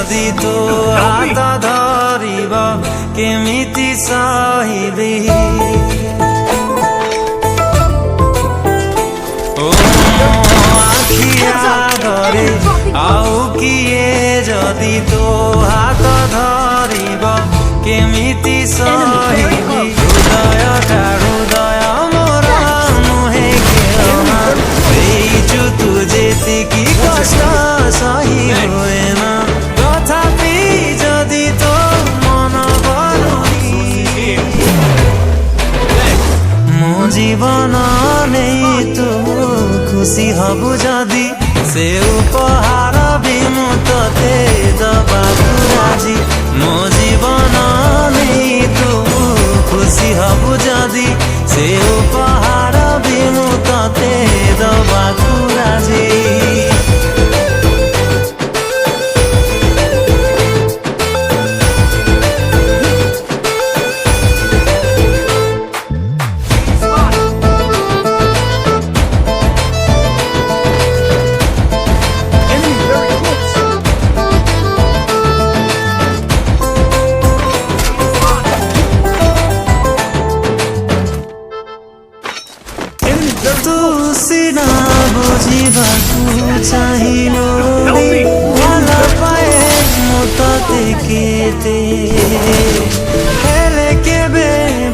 जदि तो हाथ धरिब केमिति सहिबी आखिरे आउ किए जदि तो हाथ धरिब केमिति सहिबी हृदय हृदय मोर नुहे घेरमा देइछु तुझे कि कष्ट सही हुए ना तथापि जदि तो मन बरुनी मो जीवन नहीं तू खुशी हबु जदि से उपहार भी मु तते दबाकु राजी मो जीवन नहीं तू खुशी हबु जदि से उपहार भी मु तते दबाकु राजी तू सिना बुझिबाकु चाहिलो भल पाए मु तते केते हेले केबे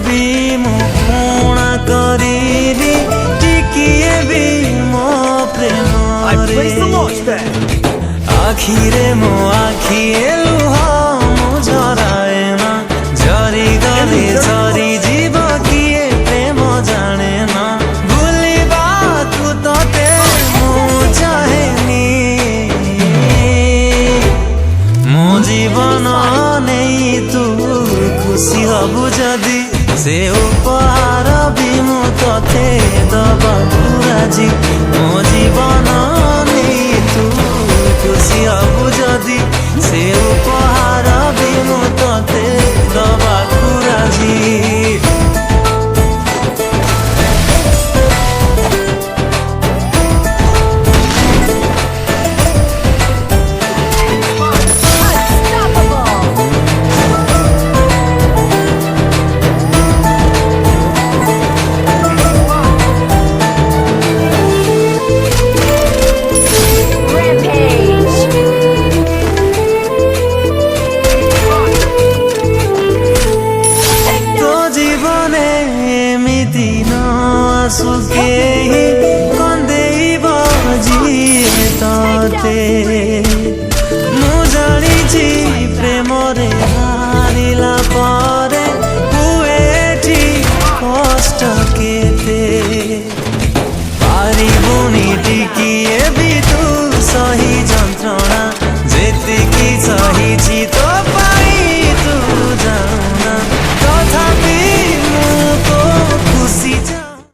भी मु पूर्ण करिली टिकिए भी मो प्रेम आखिरे मो आखिए लुह मु झराए ना झरी गले झरी जीव किए प्रेम जाने ना जीवन नहीं तू खुशी हबु जदि से उपहार भी मु तते दबाकु राजी मो जीवन नहीं तू खुशी हबु जदि से उपहार भी मु तते दबाकु राजी सुखे